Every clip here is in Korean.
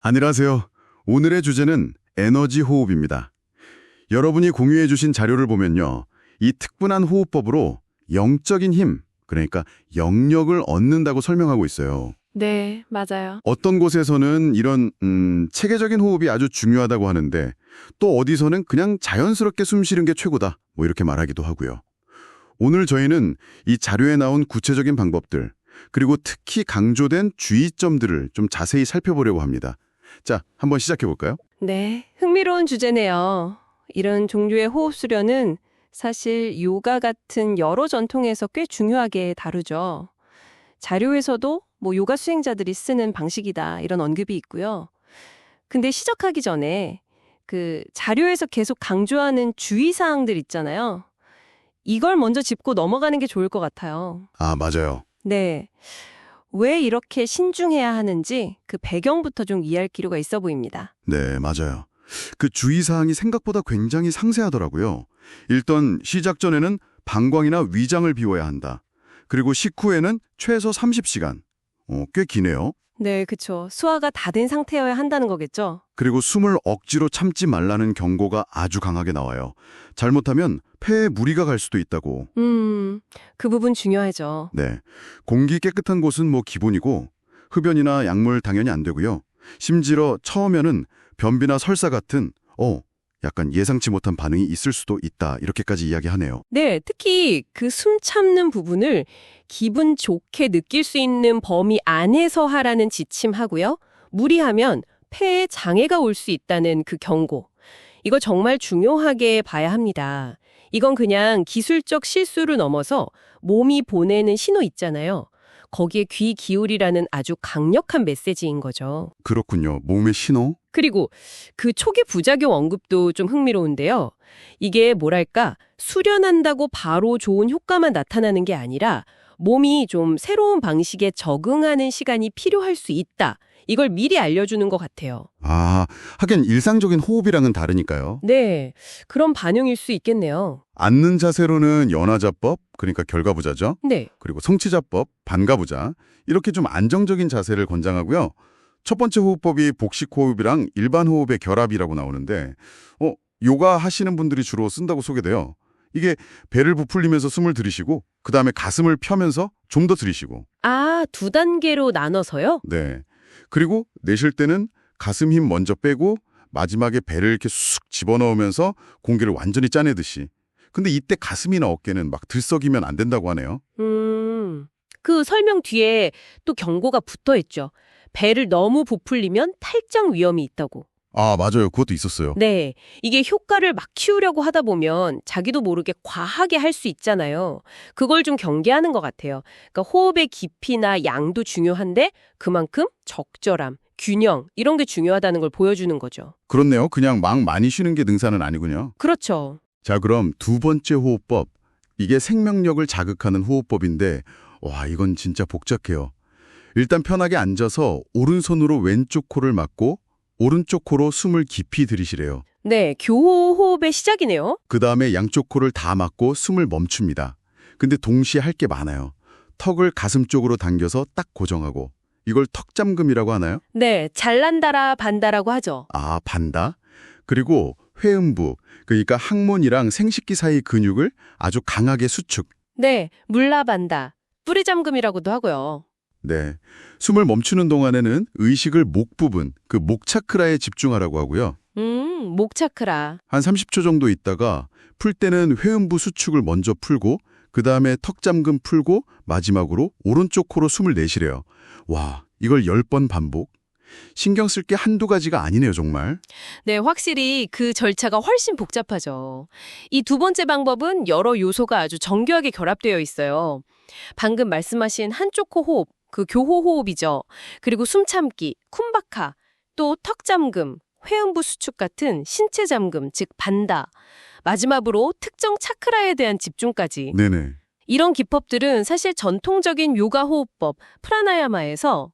안녕하세요. 오늘의 주제는 에너지 호흡입니다. 여러분이 공유해 주신 자료를 보면요. 이 특분한 호흡법으로 영적인 힘, 그러니까 영력을 얻는다고 설명하고 있어요. 네, 맞아요. 어떤 곳에서는 이런 체계적인 호흡이 아주 중요하다고 하는데 또 어디서는 그냥 자연스럽게 숨 쉬는 게 최고다, 뭐 이렇게 말하기도 하고요. 오늘 저희는 이 자료에 나온 구체적인 방법들, 그리고 특히 강조된 주의점들을 좀 자세히 살펴보려고 합니다. 자, 한번 시작해 볼까요? 네, 흥미로운 주제네요. 이런 종류의 호흡 수련은 사실 요가 같은 여러 전통에서 꽤 중요하게 다루죠. 자료에서도 요가 수행자들이 쓰는 방식이다 이런 언급이 있고요. 근데 시작하기 전에 그 자료에서 계속 강조하는 주의사항들 있잖아요. 이걸 먼저 짚고 넘어가는 게 좋을 것 같아요. 아, 맞아요. 네. 왜 이렇게 신중해야 하는지 그 배경부터 좀 이해할 필요가 있어 보입니다. 네, 맞아요. 그 주의사항이 생각보다 굉장히 상세하더라고요. 일단 시작 전에는 방광이나 위장을 비워야 한다. 그리고 식후에는 최소 30시간. 꽤 기네요. 네, 그쵸. 수화가 다 된 상태여야 한다는 거겠죠? 그리고 숨을 억지로 참지 말라는 경고가 아주 강하게 나와요. 잘못하면 폐에 무리가 갈 수도 있다고. 그 부분 중요하죠. 네, 공기 깨끗한 곳은 뭐 기본이고 흡연이나 약물 당연히 안 되고요. 심지어 처음에는 변비나 설사 같은 약간 예상치 못한 반응이 있을 수도 있다. 이렇게까지 이야기하네요. 네, 특히 그 숨 참는 부분을 기분 좋게 느낄 수 있는 범위 안에서 하라는 지침하고요. 무리하면 폐에 장애가 올 수 있다는 그 경고. 이거 정말 중요하게 봐야 합니다. 이건 그냥 기술적 실수를 넘어서 몸이 보내는 신호 있잖아요. 거기에 귀 기울이라는 아주 강력한 메시지인 거죠. 그렇군요. 몸의 신호? 그리고 그 초기 부작용 언급도 좀 흥미로운데요. 이게 뭐랄까, 수련한다고 바로 좋은 효과만 나타나는 게 아니라 몸이 좀 새로운 방식에 적응하는 시간이 필요할 수 있다. 이걸 미리 알려주는 것 같아요. 아, 하긴 일상적인 호흡이랑은 다르니까요. 네, 그런 반영일 수 있겠네요. 앉는 자세로는 연화자법, 그러니까 결과부자죠. 네. 그리고 성취자법, 반가부자. 이렇게 좀 안정적인 자세를 권장하고요. 첫 번째 호흡법이 복식 호흡이랑 일반 호흡의 결합이라고 나오는데 요가 하시는 분들이 주로 쓴다고 소개돼요. 이게 배를 부풀리면서 숨을 들이쉬고 그다음에 가슴을 펴면서 좀 더 들이쉬고. 아, 두 단계로 나눠서요? 네. 그리고 내쉴 때는 가슴 힘 먼저 빼고 마지막에 배를 이렇게 쑥 집어넣으면서 공기를 완전히 짜내듯이. 근데 이때 가슴이나 어깨는 막 들썩이면 안 된다고 하네요. 그 설명 뒤에 또 경고가 붙어 있죠. 배를 너무 부풀리면 탈장 위험이 있다고. 아, 맞아요. 그것도 있었어요. 네, 이게 효과를 막 키우려고 하다 보면 자기도 모르게 과하게 할 수 있잖아요. 그걸 좀 경계하는 것 같아요. 그러니까 호흡의 깊이나 양도 중요한데 그만큼 적절함, 균형 이런 게 중요하다는 걸 보여주는 거죠. 그렇네요. 그냥 막 많이 쉬는 게 능사는 아니군요. 그렇죠. 자, 그럼 두 번째 호흡법. 이게 생명력을 자극하는 호흡법인데 와, 이건 진짜 복잡해요. 일단 편하게 앉아서 오른손으로 왼쪽 코를 막고 오른쪽 코로 숨을 깊이 들이쉬래요. 네, 교호 호흡의 시작이네요. 그 다음에 양쪽 코를 다 막고 숨을 멈춥니다. 근데 동시에 할 게 많아요. 턱을 가슴 쪽으로 당겨서 딱 고정하고. 이걸 턱잠금이라고 하나요? 네, 잘난다라 반다라고 하죠. 아, 반다. 그리고 회음부, 그러니까 항문이랑 생식기 사이 근육을 아주 강하게 수축. 네, 물라반다, 뿌리잠금이라고도 하고요. 네. 숨을 멈추는 동안에는 의식을 목 부분, 그 목 차크라에 집중하라고 하고요. 목 차크라. 한 30초 정도 있다가 풀 때는 회음부 수축을 먼저 풀고 그 다음에 턱잠금 풀고 마지막으로 오른쪽 코로 숨을 내쉬래요. 와, 이걸 10번 반복. 신경 쓸 게 한두 가지가 아니네요, 정말. 네, 확실히 그 절차가 훨씬 복잡하죠. 이 두 번째 방법은 여러 요소가 아주 정교하게 결합되어 있어요. 방금 말씀하신 한쪽 코 호흡, 그 교호 호흡이죠. 그리고 숨 참기, 쿰바카, 또 턱 잠금, 회음부 수축 같은 신체 잠금, 즉 반다. 마지막으로 특정 차크라에 대한 집중까지. 네네. 이런 기법들은 사실 전통적인 요가 호흡법 프라나야마에서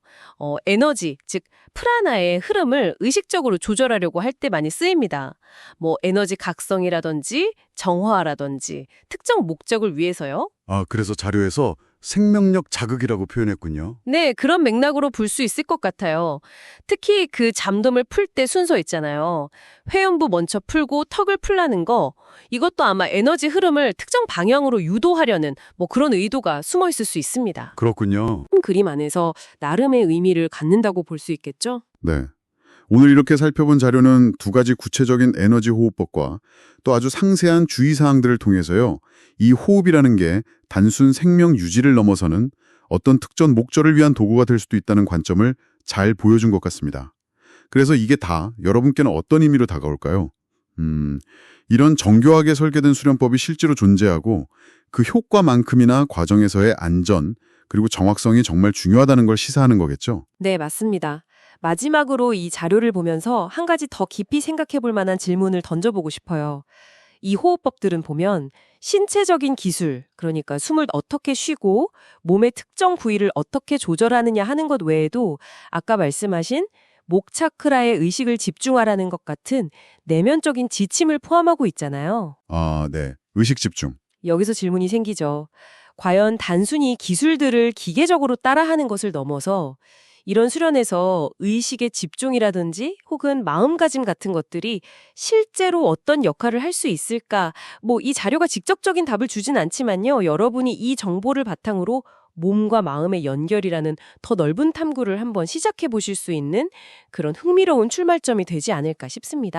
에너지, 즉 프라나의 흐름을 의식적으로 조절하려고 할 때 많이 쓰입니다. 뭐 에너지 각성이라든지 정화라든지 특정 목적을 위해서요. 아, 그래서 자료에서 생명력 자극이라고 표현했군요. 네, 그런 맥락으로 볼 수 있을 것 같아요. 특히 그 잠돔을 풀 때 순서 있잖아요. 회음부 먼저 풀고 턱을 풀라는 거, 이것도 아마 에너지 흐름을 특정 방향으로 유도하려는 그런 의도가 숨어 있을 수 있습니다. 그렇군요. 그림 안에서 나름의 의미를 갖는다고 볼 수 있겠죠? 네. 오늘 이렇게 살펴본 자료는 두 가지 구체적인 에너지 호흡법과 또 아주 상세한 주의사항들을 통해서요. 이 호흡이라는 게 단순 생명 유지를 넘어서는 어떤 특정 목적을 위한 도구가 될 수도 있다는 관점을 잘 보여준 것 같습니다. 그래서 이게 다 여러분께는 어떤 의미로 다가올까요? 이런 정교하게 설계된 수련법이 실제로 존재하고 그 효과만큼이나 과정에서의 안전 그리고 정확성이 정말 중요하다는 걸 시사하는 거겠죠? 네, 맞습니다. 마지막으로 이 자료를 보면서 한 가지 더 깊이 생각해 볼 만한 질문을 던져보고 싶어요. 이 호흡법들은 보면 신체적인 기술, 그러니까 숨을 어떻게 쉬고 몸의 특정 부위를 어떻게 조절하느냐 하는 것 외에도 아까 말씀하신 목 차크라에 의식을 집중하라는 것 같은 내면적인 지침을 포함하고 있잖아요. 아, 네. 의식 집중. 여기서 질문이 생기죠. 과연 단순히 기술들을 기계적으로 따라하는 것을 넘어서 이런 수련에서 의식의 집중이라든지 혹은 마음가짐 같은 것들이 실제로 어떤 역할을 할 수 있을까? 이 자료가 직접적인 답을 주진 않지만요. 여러분이 이 정보를 바탕으로 몸과 마음의 연결이라는 더 넓은 탐구를 한번 시작해 보실 수 있는 그런 흥미로운 출발점이 되지 않을까 싶습니다.